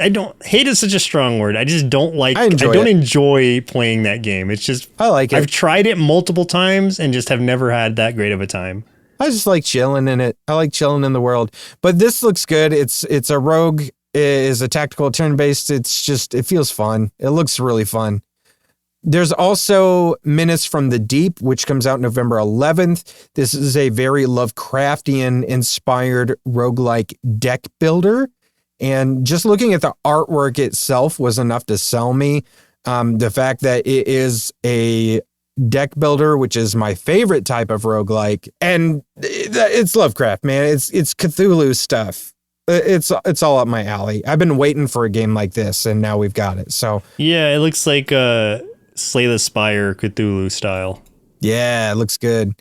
don't, hate is such a strong word. I just don't like, I don't it. enjoy playing that game. It's just, I like it. I've tried it multiple times and just have never had that great of a time. I just like chilling in it. I like chilling in the world. But this looks good. It's a rogue, is a tactical turn-based. It's just, it feels fun. It looks really fun. There's also Menace from the Deep, which comes out November 11th. This is a very Lovecraftian-inspired roguelike deck builder. And just looking at the artwork itself was enough to sell me. The fact that it is a deck builder, which is my favorite type of roguelike. And it's Lovecraft, man. It's Cthulhu stuff. it's all up my alley. I've been waiting for a game like this, and now we've got it. So Yeah, it looks like Slay the Spire Cthulhu style. yeah, it looks good.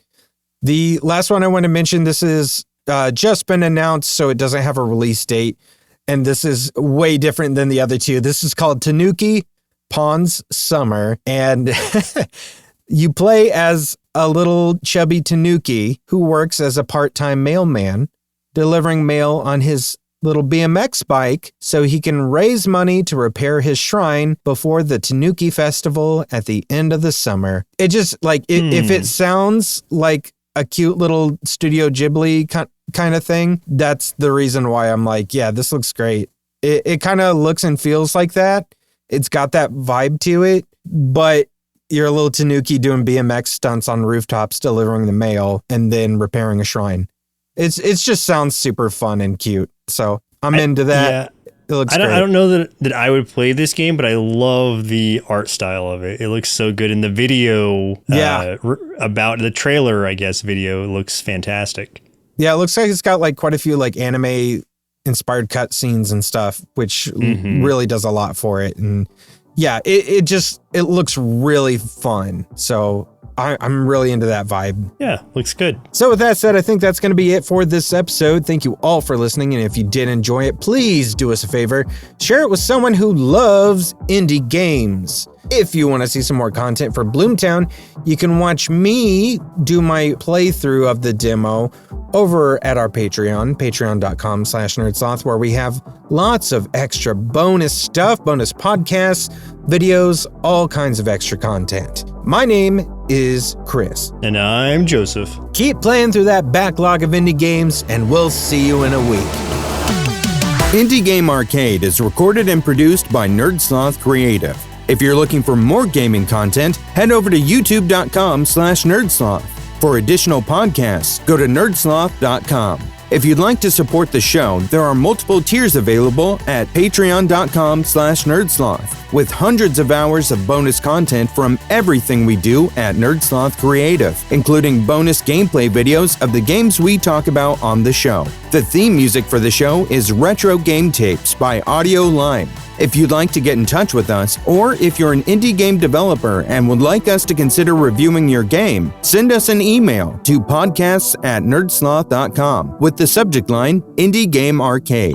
The last one I want to mention, this is just been announced, so it doesn't have a release date. And this is way different than the other two. This is called Tanuki Pawn's Summer. And you play as a little chubby Tanuki who works as a part-time mailman, delivering mail on his little BMX bike so he can raise money to repair his shrine before the Tanuki Festival at the end of the summer. It just, like, if it sounds like a cute little Studio Ghibli kind of thing, that's the reason why I'm like, yeah, this looks great. It kind of looks and feels like that. It's got that vibe to it, but you're a little Tanuki doing BMX stunts on rooftops, delivering the mail, and then repairing a shrine. It's just sounds super fun and cute. So I'm into that. Yeah. It looks great. I don't know that I would play this game, but I love the art style of it. It looks so good in the video. Yeah. About the trailer, I guess, video looks fantastic. Yeah, it looks like it's got like quite a few like anime inspired cutscenes and stuff, which really does a lot for it. And yeah, it looks really fun. So I'm really into that vibe. Yeah, looks good. So with that said, I think that's going to be it for this episode. Thank you all for listening. And if you did enjoy it, please do us a favor. Share it with someone who loves indie games. If you want to see some more content for BloomTown, you can watch me do my playthrough of the demo over at our Patreon, patreon.com/nerdsloth, where we have lots of extra bonus stuff, bonus podcasts, videos, all kinds of extra content. My name is Chris. And I'm Joseph. Keep playing through that backlog of indie games, and we'll see you in a week. Indie Game Arcade is recorded and produced by Sloth Creative. If you're looking for more gaming content, head over to youtube.com/nerdsloth. For additional podcasts, go to nerdsloth.com. If you'd like to support the show, there are multiple tiers available at patreon.com/nerdsloth, with hundreds of hours of bonus content from everything we do at Sloth Creative, including bonus gameplay videos of the games we talk about on the show. The theme music for the show is Retro Game Tapes by Audio Lime. If you'd like to get in touch with us, or if you're an indie game developer and would like us to consider reviewing your game, send us an email to podcasts@nerdsloth.com with the subject line Indie Game Arcade.